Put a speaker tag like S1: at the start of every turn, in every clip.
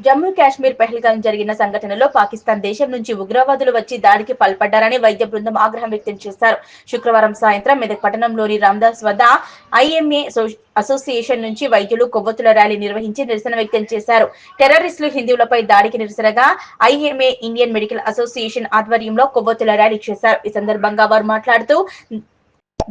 S1: జమ్మూ కాశ్మీర్ పహల్గాం జరిగిన సంఘటనలో పాకిస్తాన్ దేశం నుంచి ఉగ్రవాదులు వచ్చి దాడికి పాల్పడ్డారని వైద్య బృందం ఆగ్రహం వ్యక్తం చేశారు. శుక్రవారం సాయంత్రం మెదక్ పట్టణంలోని రామ్దాస్ వద్ద ఐఎంఏ అసోసియేషన్ నుంచి వైద్యులు కొవ్వొత్తుల ర్యాలీ నిర్వహించి నిరసన వ్యక్తం చేశారు. టెర్రరిస్టులు హిందువులపై దాడికి నిరసనగా ఐఎంఏ ఇండియన్ మెడికల్ అసోసియేషన్ ఆధ్వర్యంలో కొవ్వొత్తుల ర్యాలీ చేశారు. ఈ సందర్భంగా వారు మాట్లాడుతూ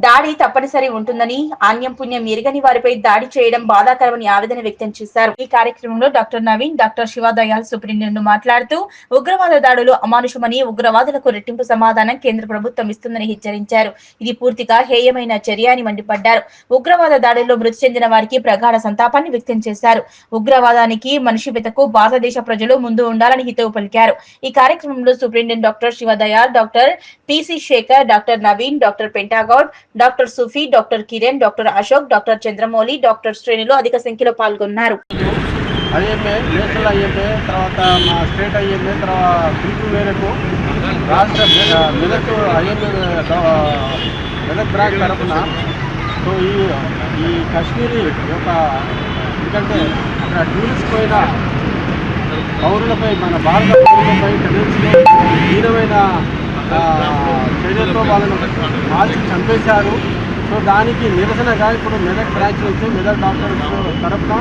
S1: దాడి తప్పనిసరి ఉంటుందని, ఆన్యం పుణ్యం ఎరగని వారిపై దాడి చేయడం బాధాకరమని ఆవేదన వ్యక్తం చేశారు. ఈ కార్యక్రమంలో డాక్టర్ నవీన్, డాక్టర్ శివదయాల్ సూపరింటెండెంట్ మాట్లాడుతూ ఉగ్రవాద దాడులు అమానుషమని, ఉగ్రవాదులకు రెట్టింపు సమాధానం కేంద్ర ప్రభుత్వం ఇస్తుందని హెచ్చరించారు. ఇది పూర్తిగా హేయమైన చర్య అని మండిపడ్డారు. ఉగ్రవాద దాడుల్లో మృతి చెందిన వారికి ప్రగాఢ సంతాపాన్ని వ్యక్తం చేశారు. ఉగ్రవాదానికి మనిషివేతకు భారతదేశ ప్రజలు ముందు ఉండాలని హితవు పలికారు. ఈ కార్యక్రమంలో superintendent doctor Sivadayal, doctor P C Sekhar, doctor Naveen, doctor Pentagoud, doctor Sufi, doctor Kiran, doctor Ashok, doctor Chandramouli, doctor శ్రేణులు అధిక సంఖ్యలో పాల్గొన్నారు.
S2: ఐఎంఏ, నేషనల్ ఐఎంఏ, తర్వాత మా స్టేట్ ఐఎంఏ, తర్వాత పిలుపు మేరకు రాష్ట్ర మెదక్ ఐఎంఏ మెదక్ బ్రాంచ్ తరఫున సో ఈ కాశ్మీరీ యొక్క ఎందుకంటే అక్కడ టూరిస్ట్ పోయిన పౌరులపై, మన భారత పౌరులపై టెర్రరిస్టులు హీనమైన చర్యలతో వాళ్ళను కాల్చి చంపేశారు. సో దానికి నిరసనగా ఇప్పుడు మెదక్ బ్రాంచ్ నుంచి మెదక్ డాక్టర్స్ తరఫున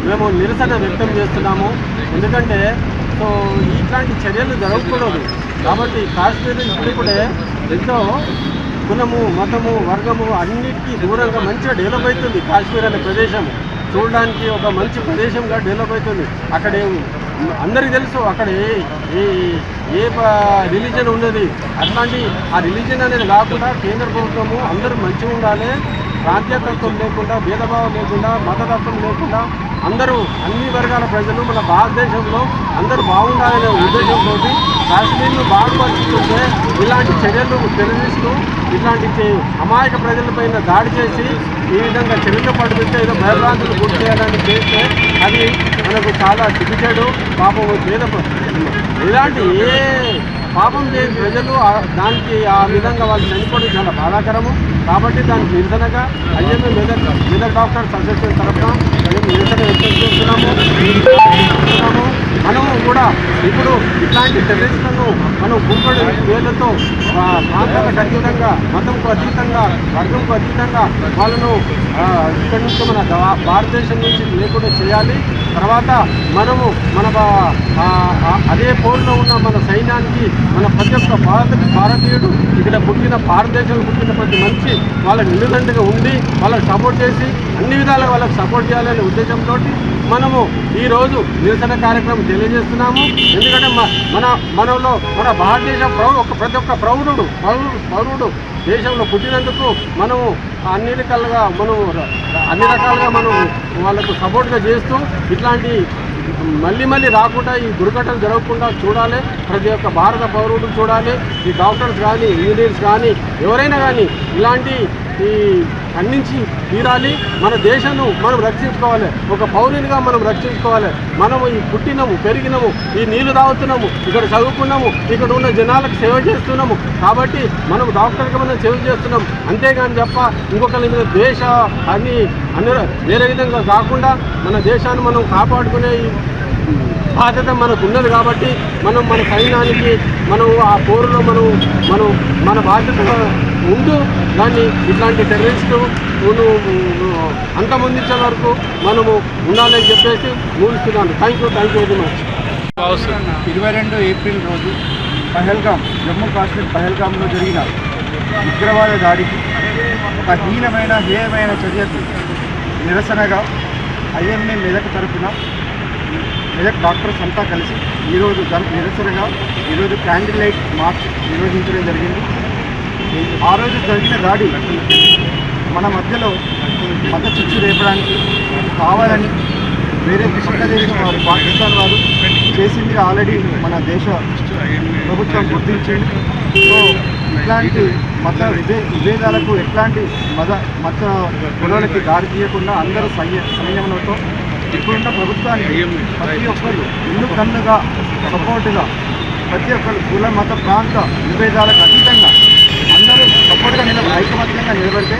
S2: మేము నిరసన వ్యక్తం చేస్తున్నాము. ఎందుకంటే సో ఇట్లాంటి చర్యలు జరగకూడదు. కాబట్టి కాశ్మీర్ ఇప్పుడిప్పుడే ఎంతో కులము, మతము, వర్గము అన్నిటికీ దూరంగా మంచిగా డెవలప్ అవుతుంది. కాశ్మీర్ అనే ప్రదేశం చూడడానికి ఒక మంచి ప్రదేశంగా డెవలప్ అవుతుంది. అక్కడ అందరికీ తెలుసు అక్కడ ఏ రిలీజన్ ఉన్నది. అట్లాంటి ఆ రిలీజన్ అనేది కాకుండా కేంద్ర ప్రభుత్వము అందరూ మంచిగా ఉండాలి, ప్రాంతీయతత్వం లేకుండా, భేదభావం లేకుండా, మతతత్వం లేకుండా అందరూ అన్ని వర్గాల ప్రజలు మన భారతదేశంలో అందరూ బాగుండాలనే ఉద్దేశంతో కాశ్మీర్ను బాగుపరుచుకుంటే ఇలాంటి చర్యలు, టెర్రరిస్టులు ఇట్లాంటి అమాయక ప్రజలపైన దాడి చేసి ఈ విధంగా చర్యలు పడిపిస్తే ఏదో భయభ్రాంతులు గుర్తు చేయాలని చేస్తే అది మనకు చాలా సిగ్గుచేడు. పాపం ఇలాంటి ఏ పాపం చేయని ప్రజలు దానికి ఆ విధంగా వాళ్ళు చనిపోవడం చాలా బాధాకరము. కాబట్టి దానికి నిరసనగా ఐఎంఏ మెదక్ డాక్టర్స్ అసోసియేషన్ తరఫున మేము నిరసన వ్యక్తం చేస్తున్నాము. మనము కూడా ఇప్పుడు ఇట్లాంటి టెర్రరిస్టులను మనం గుంపడి వేలతో ప్రాంతాలకు అతీతంగా, మతంకు అతీతంగా, వర్గంకు అతీతంగా వాళ్ళను ఇక్కడి నుంచి మన భారతదేశం నుంచి లేకుండా చేయాలి. తర్వాత మనము మన అదే పోరులో ఉన్న మన సైన్యానికి, మన ప్రతి ఒక్క భారతీయుడు ఇక్కడ పుట్టిన, భారతదేశంలో పుట్టిన ప్రతి మనిషి వాళ్ళకి నిలుదండగా ఉండి వాళ్ళకి సపోర్ట్ చేసి అన్ని విధాలుగా వాళ్ళకి సపోర్ట్ చేయాలనే ఉద్దేశంతో మనము ఈరోజు నిరసన కార్యక్రమం తెలియజేస్తున్నాము. ఎందుకంటే మనలో మన భారతదేశ ప్రతి ఒక్క పౌరుడు దేశంలో పుట్టినందుకు మనము అన్ని రకాలుగా మనం వాళ్ళకు సపోర్ట్గా చేస్తూ ఇట్లాంటి మళ్ళీ రాకుండా, ఈ దుర్ఘటన జరగకుండా చూడాలి. ప్రతి ఒక్క భారత పౌరుడు చూడాలి. ఈ డాక్టర్స్ కానీ, ఇంజనీర్స్ కానీ, ఎవరైనా కానీ ఇలాంటి ఖండించి తీరాలి. మన దేశాన్ని మనం రక్షించుకోవాలి. ఒక పౌరునిగా మనం రక్షించుకోవాలి. మనము ఈ పుట్టినము, పెరిగినము, ఈ నీళ్లు తాగుతున్నాము, ఇక్కడ చదువుకున్నాము, ఇక్కడ ఉన్న జనాలకు సేవ చేస్తున్నాము. కాబట్టి మనం డాక్టర్గా మనం సేవ చేస్తున్నాం. అంతేగాని తప్ప ఇంకొకరి మీద దేశ అన్ని వేరే విధంగా కాకుండా మన దేశాన్ని మనం కాపాడుకునే బాధ్యత మనకు ఉన్నది. కాబట్టి మనం మన సైన్యానికి, మనం ఆ పోరులో మన బాధ్యతగా ఉంటూ దాన్ని ఇట్లాంటి టెర్రరిస్టు అంతమొందించే వరకు మనము ఉండాలని చెప్పేసి ముగిస్తున్నాను. Thank you very much.
S3: 22 April రోజు జమ్మూ కాశ్మీర్ పహల్గాంలో జరిగిన ఉగ్రవాద దాడికి ఒక హేయమైన చర్యకు నిరసనగా ఐఎంఏ మెదక్ తరఫున మెదక్ డాక్టర్స్ అంతా కలిసి ఈరోజు నిరసనగా క్యాండిల్ లైట్ మార్చ్ నిర్వహించడం జరిగింది. ఆ రోజు జరిగిన దాడి మన మధ్యలో మత చిచ్చు రేపడానికి కావాలని వేరే దిశగా దేశం పాకిస్తాన్ వారు చేసింది ఆల్రెడీ మన దేశ ప్రభుత్వం గుర్తించింది. సో ఇట్లాంటి మత విభేదాలకు, ఎట్లాంటి మత గొడవలకి దారి తీయకుండా అందరూ సంయమనంతో ఇప్పుడున్న ప్రభుత్వానికి ప్రతి ఒక్కరు ఇల్లు కన్నుగా సపోర్టుగా, ప్రతి ఒక్కరు కుల, మత, ప్రాంత విభేదాలకు అతీతంగా అందరూ సపోర్ట్గా ఐకమత్యంగా నిలబడితే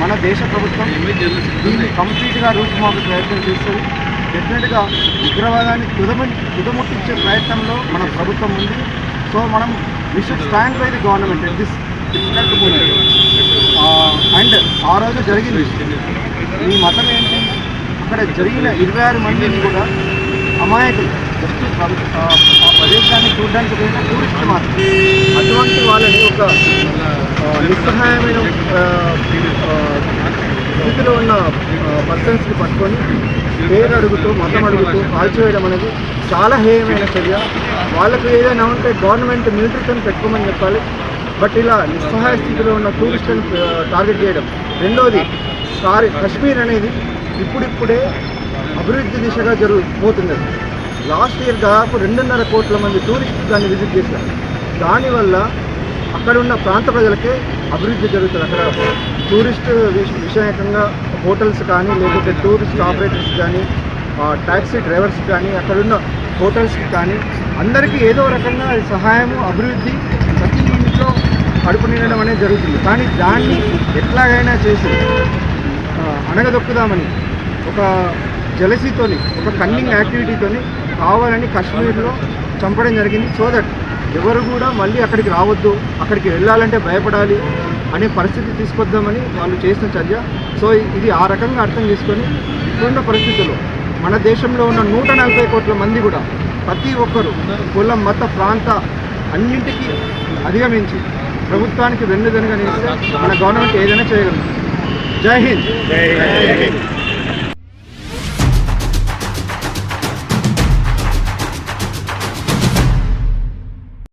S3: మన దేశ ప్రభుత్వం దీన్ని కంప్లీట్గా రూపుమాపే ప్రయత్నం చేస్తుంది. డెఫినెట్గా ఉగ్రవాదాన్ని తుదముట్టించే ప్రయత్నంలో మన ప్రభుత్వం ఉంది. సో మనం we should stand by the government in this difficult moment. And ఆ రోజు జరిగింది, మీ మతం ఏంటి, అక్కడ జరిగిన 26 మందిని కూడా అమాయకులు, జస్ట్ ప్రదేశాన్ని చూడడానికి పోయిన టూరిస్ట్ మాత్రం. అటువంటి వాళ్ళని ఒక నిస్సహాయమైన స్థితిలో ఉన్న పర్సన్స్ని పట్టుకొని పేరు అడుగుతూ మతం అడుగుతూ కాల్చివేయడం అనేది చాలా హేయమైన చర్య. వాళ్ళకు ఏదైనా ఉంటే గవర్నమెంట్ మిలిటరీతో పెట్టుకోమని చెప్పాలి. బట్ ఇలా నిస్సహాయ స్థితిలో ఉన్న టూరిస్టులను టార్గెట్ చేయడం. రెండోది, కశ్మీర్ అనేది ఇప్పుడిప్పుడే అభివృద్ధి దిశగా పోతుంది. లాస్ట్ ఇయర్ దాదాపు 2.5 కోట్ల మంది టూరిస్టులు దాన్ని విజిట్ చేశారు. దానివల్ల అక్కడ ఉన్న ప్రాంత ప్రజలకే అభివృద్ధి జరుగుతుంది. అక్కడ టూరిస్ట్ విషయంగా హోటల్స్ కానీ, లేకపోతే టూరిస్ట్ ఆపరేటర్స్ కానీ, ట్యాక్సీ డ్రైవర్స్ కానీ, అక్కడున్న హోటల్స్కి కానీ అందరికీ ఏదో రకంగా సహాయము, అభివృద్ధి ప్రతి ఇంట్లో కడుపు నిండడం అనేది జరుగుతుంది. కానీ దాన్ని ఎట్లాగైనా చేసి అణగదొక్కుదామని ఒక జలసీతోని, ఒక కన్నింగ్ యాక్టివిటీతోని కావాలని కాశ్మీర్లో చంపడం జరిగింది. సో దట్ ఎవరు కూడా మళ్ళీ అక్కడికి రావద్దు, అక్కడికి వెళ్ళాలంటే భయపడాలి అనే పరిస్థితి తీసుకొద్దామని వాళ్ళు చేసిన చర్య. సో ఇది ఆ రకంగా అర్థం చేసుకొని ఇప్పుడున్న పరిస్థితుల్లో మన దేశంలో ఉన్న 140 కోట్ల మంది కూడా ప్రతి ఒక్కరూ కులం, మత, ప్రాంత అన్నింటికీ అధిగమించి ప్రభుత్వానికి వెన్నుదనుగా నిలిస్తే మన గవర్నమెంట్ ఏదైనా చేయగలరు. జై హింద్.